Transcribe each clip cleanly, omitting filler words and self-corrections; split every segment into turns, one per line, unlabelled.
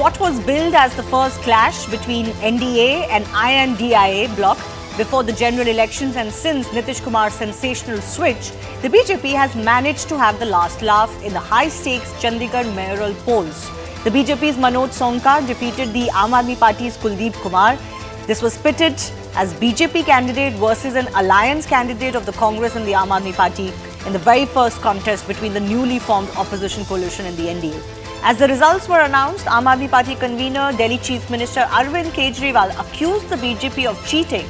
what was billed as the first clash between NDA and INDIA Bloc before the general elections, and since Nitish Kumar's sensational switch, the BJP has managed to have the last laugh in the high-stakes Chandigarh Mayoral polls. The BJP's Manoj Sonkar defeated the Aam Aadmi Party's Kuldeep Kumar. This was pitted as BJP candidate versus an alliance candidate of the Congress and the Aam Aadmi Party in the very first contest between the newly formed opposition coalition and the NDA. As the results were announced, Aam Aadmi Party convener, Delhi Chief Minister Arvind Kejriwal accused the BJP of cheating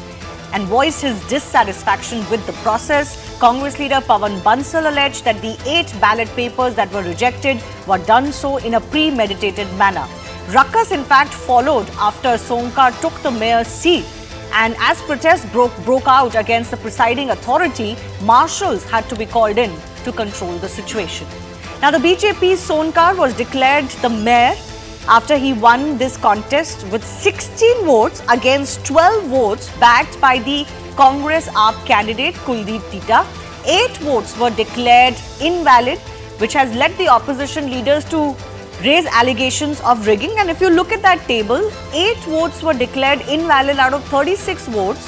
and voiced his dissatisfaction with the process. Congress leader Pawan Bansal alleged that the 8 ballot papers that were rejected were done so in a premeditated manner. Ruckus in fact followed after Sonkar took the mayor's seat, and as protests broke out against the presiding authority, marshals had to be called in to control the situation. Now, the BJP's Sonkar was declared the mayor after he won this contest with 16 votes against 12 votes backed by the Congress AAP candidate Kuldeep Tita. 8 votes were declared invalid, which has led the opposition leaders to raise allegations of rigging. And if you look at that table, 8 votes were declared invalid out of 36 votes.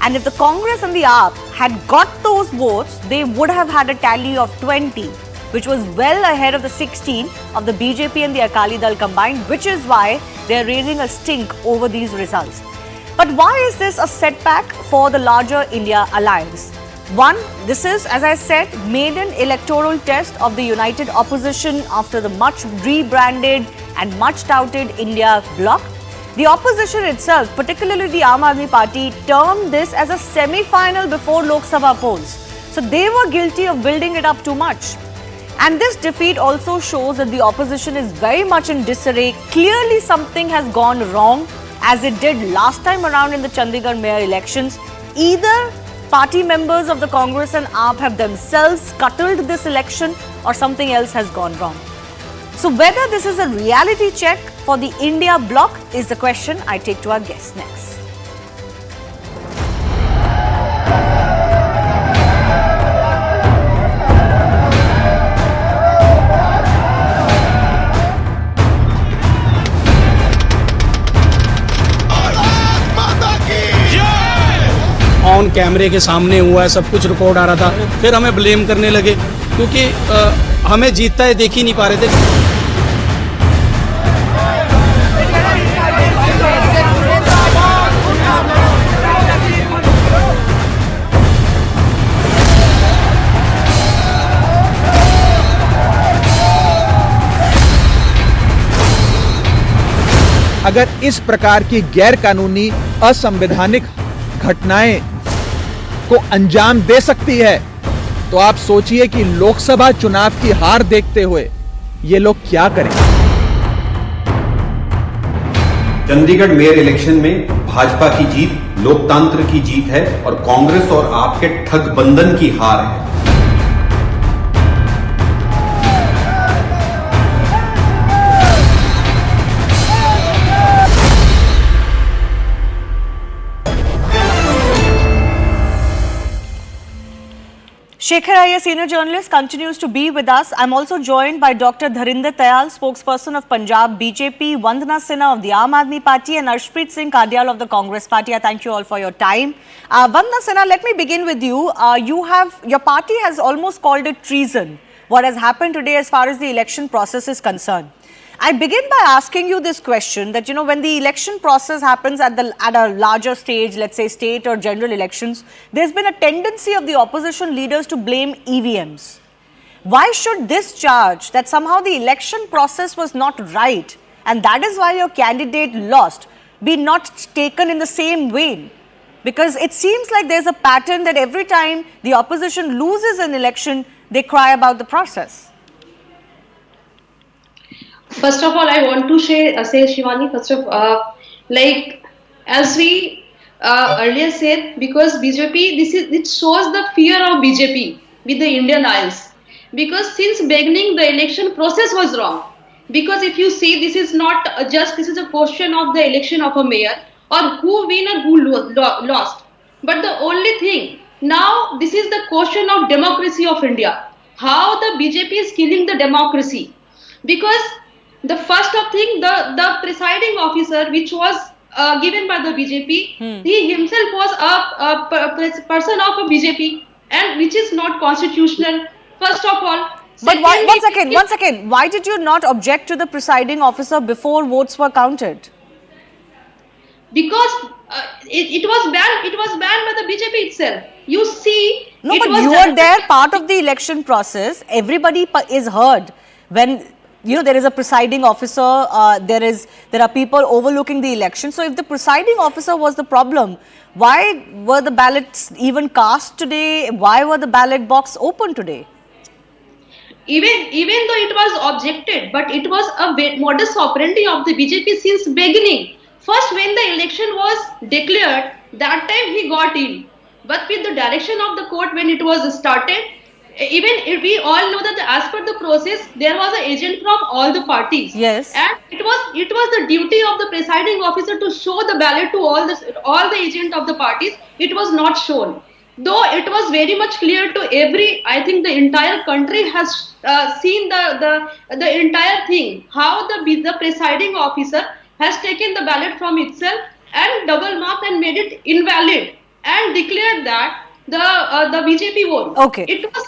And if the Congress and the AAP had got those votes, they would have had a tally of 20, which was well ahead of the 16 of the BJP and the Akali Dal combined, which is why they are raising a stink over these results. But why is this a setback for the larger India alliance? One, this is, as I said, maiden electoral test of the united opposition after the much rebranded and much touted India Bloc. The opposition itself, particularly the Aam Aadmi Party, termed this as a semi-final before Lok Sabha polls. So they were guilty of building it up too much. And this defeat also shows that the opposition is very much in disarray. Clearly something has gone wrong, as it did last time around in the Chandigarh mayor elections. Either party members of the Congress and AAP have themselves scuttled this election, or something else has gone wrong. So whether this is a reality check for the India Bloc is the question I take to our guests next.
On कैमरे के सामने हुआ है, सब कुछ record आ रहा था, फिर हमें ब्लेम करने लगे क्योंकि हमें जीतता है देख ही नहीं पा रहे थे।
अगर इस प्रकार की गैर कानूनी असंवैधानिक घटनाएं को अंजाम दे सकती है, तो आप सोचिए कि लोकसभा चुनाव की हार देखते हुए ये लोग क्या करेंगे।
चंडीगढ़ मेयर इलेक्शन में भाजपा की जीत लोकतंत्र की जीत है और कांग्रेस और आपके ठगबंधन की हार है।
Shekhar Iyer, senior journalist, continues to be with us. I'm also joined by Dr. Dharinder Tayal, spokesperson of Punjab BJP, Vandana Sinha of the Aam Aadmi Party, and Arshpreet Singh Kardial of the Congress Party. I thank you all for your time. Vandana Sinha, let me begin with you. Your party has almost called it treason, what has happened today as far as the election process is concerned. I begin by asking you this question that, when the election process happens at a larger stage, let's say state or general elections, there's been a tendency of the opposition leaders to blame EVMs. Why should this charge that somehow the election process was not right and that is why your candidate lost be not taken in the same vein? Because it seems like there's a pattern that every time the opposition loses an election, they cry about the process.
First of all, I want to say Shivani, as we earlier said, because BJP, it shows the fear of BJP with the Indian allies. Because since beginning, the election process was wrong. Because if you see, this is not this is a question of the election of a mayor or who win or who lost. But the only thing, now this is the question of democracy of India. How the BJP is killing the democracy. Because The first of thing, the presiding officer, which was given by the BJP, he himself was a person of a BJP, and which is not constitutional. First of all.
But why,
Secondly,
one second. Why did you not object to the presiding officer before votes were counted?
Because it was banned. It was banned by the BJP itself. You see,
No,
it
but
was
you were there, part of the election process. Everybody is heard when there is a presiding officer. There are people overlooking the election. So if the presiding officer was the problem, why were the ballots even cast today? Why were the ballot box open today?
Even though it was objected, but it was a modus operandi of the BJP since beginning. First, when the election was declared, that time he got in. But with the direction of the court when it was started, even if we all know that as per the process, there was an agent from all the parties.
Yes.
And it was the duty of the presiding officer to show the ballot to all the agent of the parties. It was not shown. Though it was very much clear to I think the entire country has seen the entire thing, how the presiding officer has taken the ballot from itself and double marked and made it invalid and declared that the BJP won.
Okay.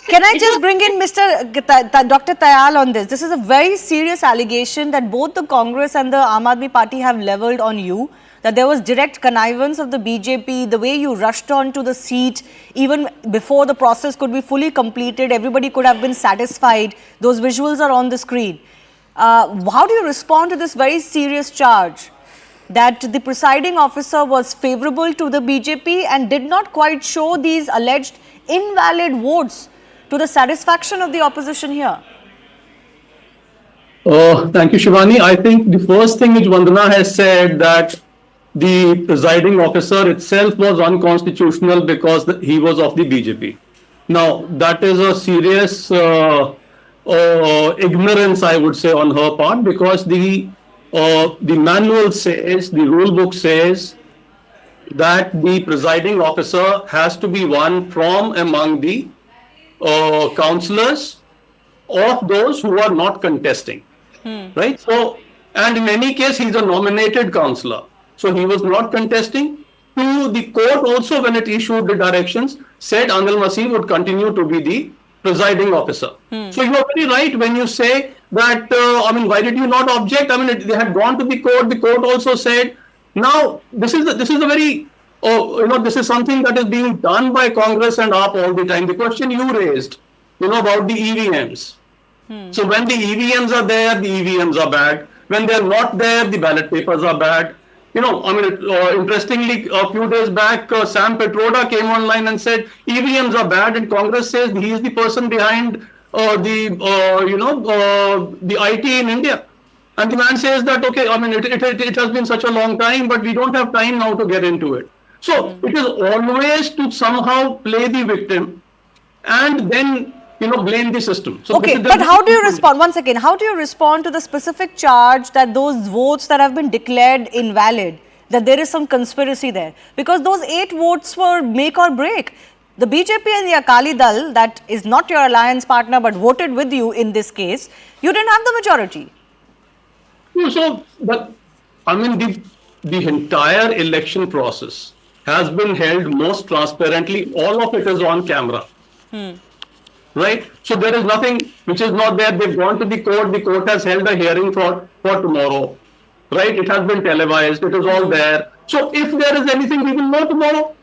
Can I just bring in Dr. Tayal on this? This is a very serious allegation that both the Congress and the Aam Aadmi Party have levelled on you, that there was direct connivance of the BJP, the way you rushed on to the seat, even before the process could be fully completed, everybody could have been satisfied. Those visuals are on the screen. How do you respond to this very serious charge that the presiding officer was favourable to the BJP and did not quite show these alleged invalid votes to the satisfaction of the opposition here?
Thank you, Shivani. I think the first thing which Vandana has said, that the presiding officer itself was unconstitutional because he was of the BJP. Now, that is a serious ignorance, I would say, on her part, because the manual says, the rule book says that the presiding officer has to be one from among the councillors of those who are not contesting, right? So, and in any case, he's a nominated councillor. So he was not contesting. To the court also, when it issued the directions, said Anil Masih would continue to be the presiding officer. So you are very right when you say that, why did you not object? They had gone to the court. The court also said, now this is a very, this is something that is being done by Congress and AAP all the time. The question you raised, about the EVMs. So when the EVMs are there, the EVMs are bad. When they are not there, the ballot papers are bad. Interestingly, a few days back, Sam Petroda came online and said EVMs are bad, and Congress says he is the person behind the IT in India. And the man says that, okay, it has been such a long time, but we don't have time now to get into it. So it is always to somehow play the victim and then blame the system. So
okay, but how do you respond? One second. How do you respond to the specific charge that those votes that have been declared invalid, that there is some conspiracy there? Because those 8 votes were make or break. The BJP and the Akali Dal, that is not your alliance partner but voted with you in this case, you didn't have the majority.
So, the entire election process has been held most transparently. All of it is on camera. Right? So there is nothing which is not there. They've gone to the court has held a hearing for tomorrow. Right? It has been televised, it is all there. So if there is anything, we will know tomorrow.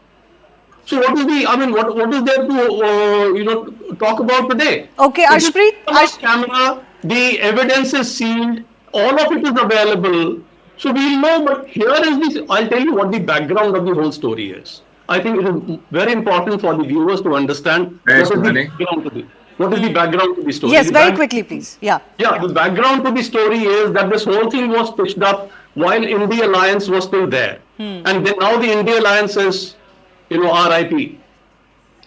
So what is what is there to talk about today?
Okay, Ashpreet.
Camera, the evidence is sealed, all of it is available. So we will know, but here is this, I'll tell you what the background of the whole story is. I think it is very important for the viewers to understand what is the background to the story.
Yes, very quickly, please. Yeah.
The background to the story is that this whole thing was pitched up while India Alliance was still there. And then now the India Alliance is, RIP.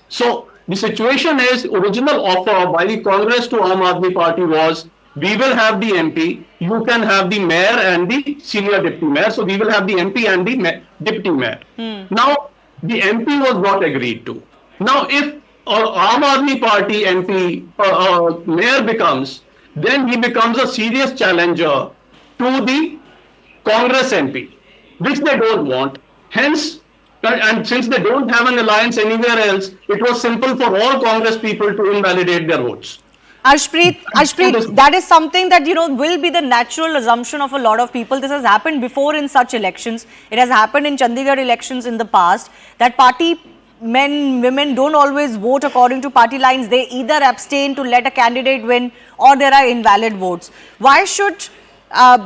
So the situation is, original offer by the Congress to Aam Aadmi Party was, we will have the MP, you can have the mayor and the senior deputy mayor. So we will have the MP and the deputy mayor. Now, the MP was not agreed to. Now, if Aam Aadmi Party MP mayor becomes, then he becomes a serious challenger to the Congress MP, which they don't want. Hence, and since they don't have an alliance anywhere else, it was simple for all Congress people to invalidate their votes.
Ashpreet, that is something that, will be the natural assumption of a lot of people. This has happened before in such elections. It has happened in Chandigarh elections in the past, that party men, women don't always vote according to party lines. They either abstain to let a candidate win, or there are invalid votes. Why should,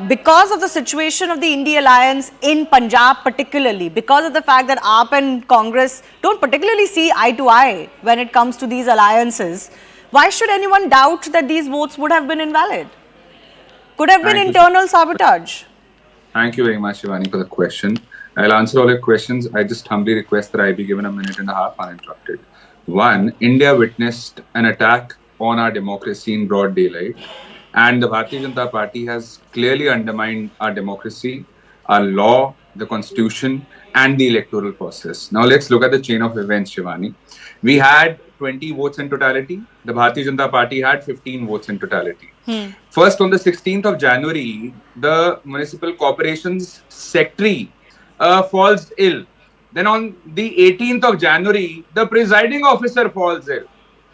because of the situation of the India alliance in Punjab particularly, because of the fact that AAP and Congress don't particularly see eye to eye when it comes to these alliances, why should anyone doubt that these votes would have been invalid? Could have been internal sabotage.
Thank you very much, Shivani, for the question. I'll answer all your questions. I just humbly request that I be given a minute and a half uninterrupted. One, India witnessed an attack on our democracy in broad daylight, and the Bharatiya Janata Party has clearly undermined our democracy, our law, the constitution, and the electoral process. Now let's look at the chain of events, Shivani. We had 20 votes in totality. The Bharatiya Janata Party had 15 votes in totality. First, on the 16th of January, the Municipal Corporation's secretary falls ill. Then on the 18th of January, the presiding officer falls ill.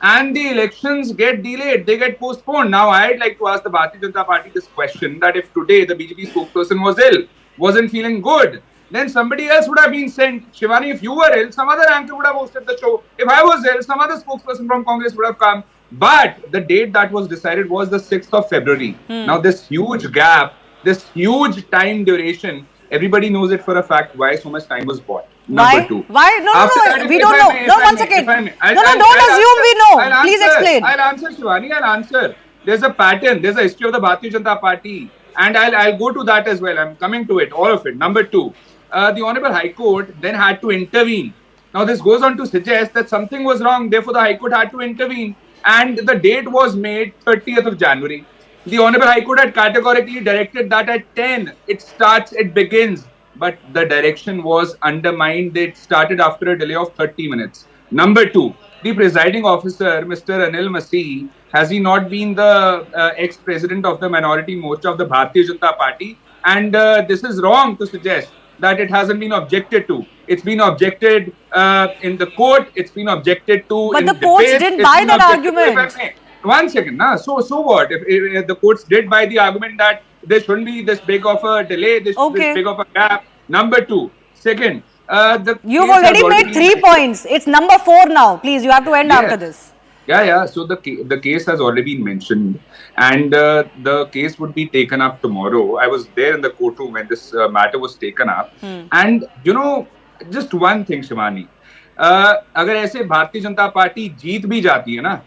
And the elections get delayed, they get postponed. Now, I'd like to ask the Bharatiya Janata Party this question, that if today the BJP spokesperson was ill, wasn't feeling good, then somebody else would have been sent. Shivani, if you were ill, some other anchor would have hosted the show. If I was ill, some other spokesperson from Congress would have come. But the date that was decided was the 6th of February. Now, this huge gap, this huge time duration, everybody knows it for a fact why so much time was bought. Number two.
Why? No, we don't know. No, one second. Don't assume we know. Please explain.
I'll answer, Shivani. I'll answer. There's a pattern. There's a history of the Bharatiya Janata Party. And I'll go to that as well. I'm coming to it, all of it. Number two, the Honorable High Court then had to intervene. Now, this goes on to suggest that something was wrong. Therefore, the High Court had to intervene. And the date was made 30th of January. The Honorable High Court had categorically directed that at 10, it begins. But the direction was undermined. It started after a delay of 30 minutes. Number two, the presiding officer, Mr. Anil Masih, has he not been the ex-president of the minority morcha of the Bharatiya Janata Party? And this is wrong to suggest that it hasn't been objected to. It's been objected in the court. It's been objected to.
But the courts didn't buy that argument.
One second. So what? If the courts did buy the argument that there shouldn't be this big of a delay, this big of a gap. Number two. Second,
you've already made 3 points. It's number 4 now. Please, you have to end after this.
Yeah. So the case has already been mentioned, and the case would be taken up tomorrow. I was there in the courtroom when this matter was taken up, and just one thing, Shivani, अगर ऐसे Bharatiya Janata party जीत भी जाती है ना,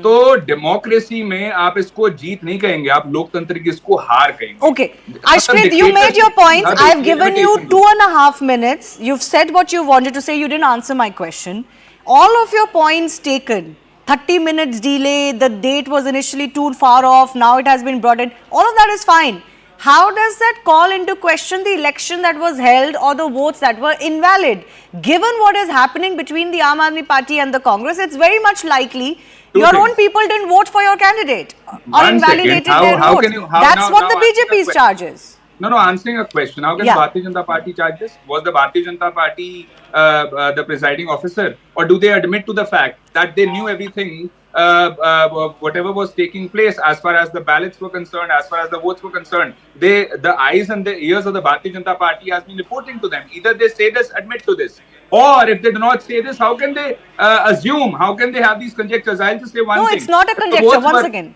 तो democracy में आप इसको जीत नहीं कहेंगे, आप लोकतंत्र की इसको हार कहेंगे.
Okay, Ashpreet, you made your points. I've given you 2.5 minutes. You've said what you wanted to say. You didn't answer my question. All of your points taken. 30 minutes delay, the date was initially too far off, now it has been brought in. All of that is fine. How does that call into question the election that was held or the votes that were invalid? Given what is happening between the Aam Aadmi Party and the Congress, it's very much likely your own people didn't vote for your candidate or invalidated their votes. That's what the BJP's charge is.
No, answering a question. How can the Bharatiya Janata Party charge this? Was the Bharatiya Janata Party the presiding officer? Or do they admit to the fact that they knew everything, whatever was taking place as far as the ballots were concerned, as far as the votes were concerned? The eyes and the ears of the Bharatiya Janata Party has been reporting to them. Either they say this, admit to this. Or if they do not say this, how can they assume? How can they have these conjectures? I'll just say one thing.
No, it's not a conjecture. Once again.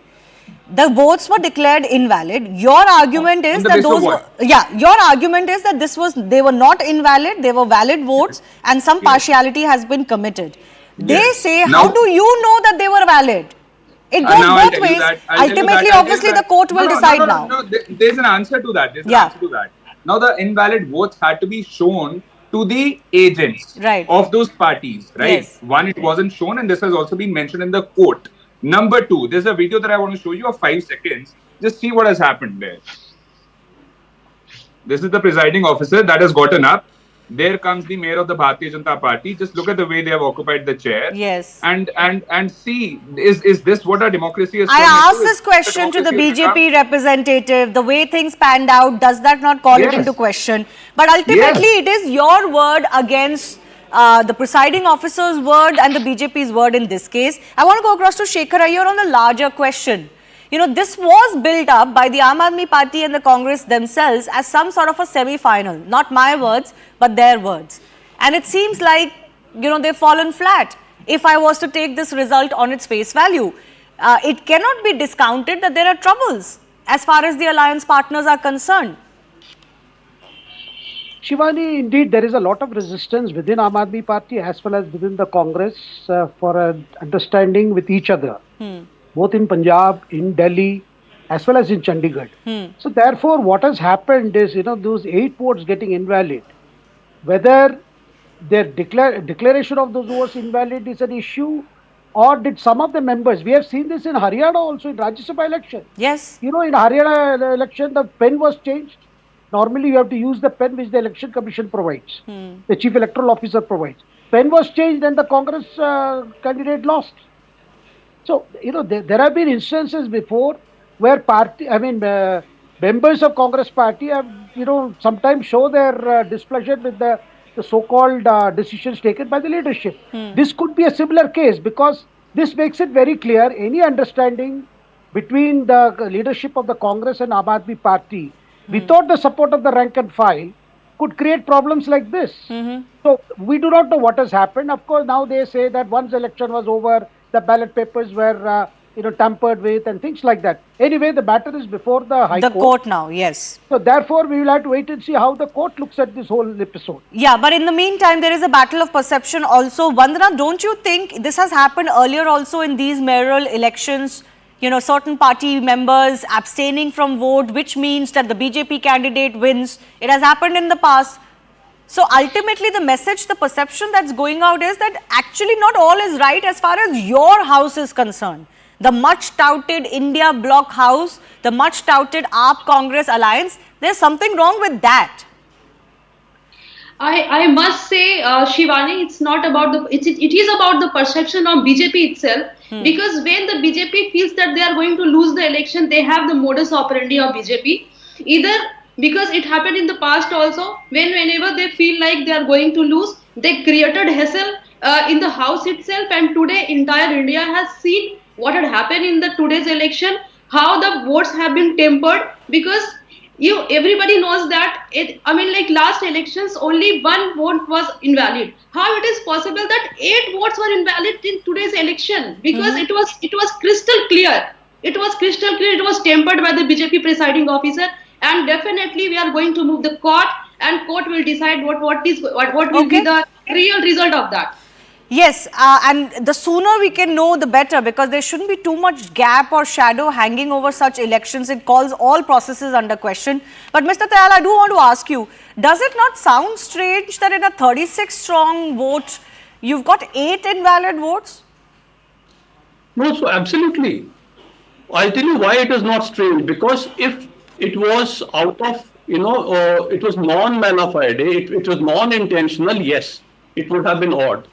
The votes were declared invalid. Your argument is that your argument is that they were not invalid, they were valid votes and some partiality has been committed. They say, how do you know that they were valid? It goes both ways. Ultimately, obviously, the court will decide now.
No, there's an answer to that. Now, the invalid votes had to be shown to the agents of those parties, right? Yes. One, it wasn't shown, and this has also been mentioned in the court. Number two, there's a video that I want to show you of 5 seconds. Just see what has happened there. This is the presiding officer that has gotten up. there comes the mayor of the Bharatiya Janata Party. Just look at the way they have occupied the chair.
Yes.
And see, is this what our democracy is?
I asked this question to the BJP representative. The way things panned out, does that not call it into question? But ultimately, it is your word against the presiding officer's word and the BJP's word in this case. I want to go across to Shekhar Iyer on the larger question. You know, this was built up by the Aam Aadmi Party and the Congress themselves as some sort of a semi-final. Not my words, but their words. And it seems like, you know, they've fallen flat. If I was to take this result on its face value, it cannot be discounted that there are troubles as far as the alliance partners are concerned.
Shivani, indeed, there is a lot of resistance within Aam Aadmi Party as well as within the Congress for an understanding with each other, both in Punjab, in Delhi, as well as in Chandigarh. So therefore, what has happened is, you know, those 8 votes getting invalid, whether their declaration of those votes invalid is an issue, or did some of the members, we have seen this in Haryana also in Rajya Sabha election.
Yes.
You know, in Haryana election, the pen was changed. Normally, you have to use the pen which the election commission provides, the chief electoral officer provides. Pen was changed and the Congress candidate lost. So, you know, there have been instances before where members of Congress party have, you know, sometimes show their displeasure with the so-called decisions taken by the leadership. This could be a similar case because this makes it very clear any understanding between the leadership of the Congress and Aam Aadmi Party without the support of the rank and file could create problems like this. So we do not know what has happened. Of course, now they say that once the election was over, the ballot papers were tampered with and things like that. Anyway, the matter is before the High Court.
The court now, yes.
So therefore, we will have to wait and see how the court looks at this whole episode.
Yeah, but in the meantime, there is a battle of perception also. Vandana, don't you think this has happened earlier also in these mayoral elections? You know, certain party members abstaining from vote, which means that the BJP candidate wins. It has happened in the past. So ultimately, the message, the perception that's going out is that actually not all is right as far as your house is concerned. The much touted India Bloc house, the much touted AAP Congress alliance, there's something wrong with that.
I must say, Shivani, it's not about it is about the perception of BJP itself. Because when the BJP feels that they are going to lose the election, they have the modus operandi of BJP. Either because it happened in the past also, whenever they feel like they are going to lose, they created hassle in the house itself. And today, entire India has seen what had happened in the today's election, how the votes have been tempered. Because everybody knows that like last elections only 1 vote was invalid. How it is possible that 8 votes were invalid in today's election? Because it was crystal clear. It was crystal clear. It was tempered by the BJP presiding officer, and definitely we are going to move the court, and court will decide what will be the real result of that.
Yes, and the sooner we can know, the better, because there shouldn't be too much gap or shadow hanging over such elections. It calls all processes under question. But Mr. Tayal, I do want to ask you, does it not sound strange that in a 36-strong vote, you've got 8 invalid votes?
No, so absolutely. I'll tell you why it is not strange. Because if it was out of, it was non-mana fide, it was non-intentional, yes, it would have been odd.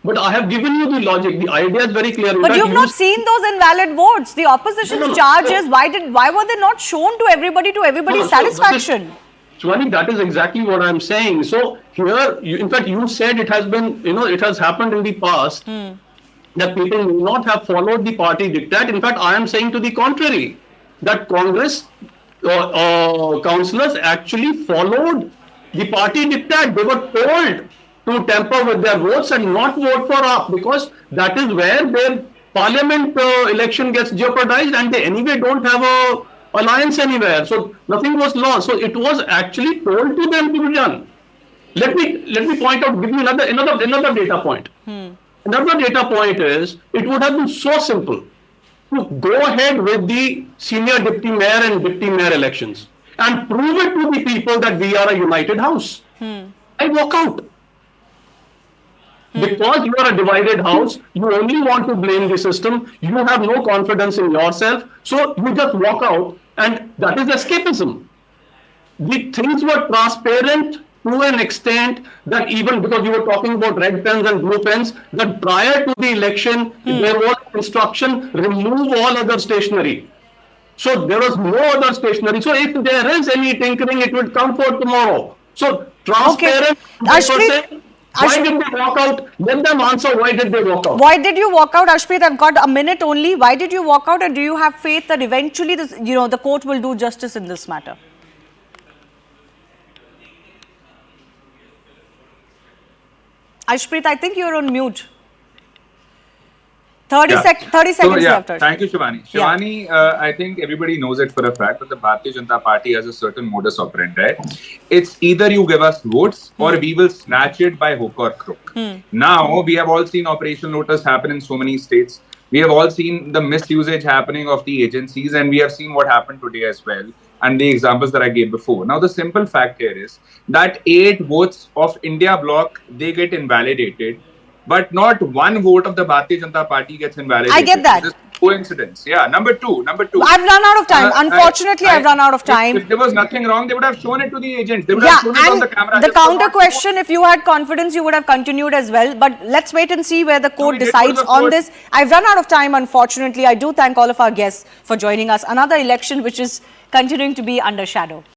But I have given you the logic. The idea is very clear.
But you've not seen those invalid votes. The opposition's charges, why were they not shown to everybody's satisfaction?
Shivani, that is exactly what I'm saying. So here, in fact, you said it has been, it has happened in the past that people may not have followed the party diktat. In fact, I am saying to the contrary, that Congress councillors actually followed the party diktat. They were told to tamper with their votes and not vote for AAP, because that is where their parliament election gets jeopardized, and they anyway don't have a alliance anywhere. So nothing was lost. So it was actually told to them to be done. Let me point out, give you another data point. Another data point is, it would have been so simple to go ahead with the senior deputy mayor and deputy mayor elections and prove it to the people that we are a united house. I walk out. Because you are a divided house, you only want to blame the system, you have no confidence in yourself, so you just walk out, and that is escapism. The things were transparent to an extent that even because you were talking about red pens and blue pens, that prior to the election, there was instruction, remove all other stationery. So there was no other stationery. So if there is any tinkering, it will come for tomorrow. So transparent.
Ashpreet,
Why did they walk out? Let them answer why did they walk out.
why did you walk out, Ashpreet? I've got a minute only. Why did you walk out, and do you have faith that eventually this, the court will do justice in this matter? Ashpreet, I think you're on mute. 30 seconds left. Ashpreet.
Thank you, Shivani. Shivani, I think everybody knows it for a fact that the Bharatiya Janata Party has a certain modus operandi. It's either you give us votes or we will snatch it by hook or crook. Now, we have all seen Operation Lotus happen in so many states. We have all seen the misusage happening of the agencies, and we have seen what happened today as well, and the examples that I gave before. Now, the simple fact here is that 8 votes of India Bloc, they get invalidated, but not 1 vote of the Bharatiya Janata Party gets invalidated.
I get that.
This is coincidence. Yeah. Number two.
I've run out of time. Unfortunately, I've run out of time.
If there was nothing wrong, they would have shown it to the agents. They would have shown it on the camera.
The counter question, if you had confidence, you would have continued as well. But let's wait and see where the court decides on this. I've run out of time, unfortunately. I do thank all of our guests for joining us. Another election which is continuing to be under shadow.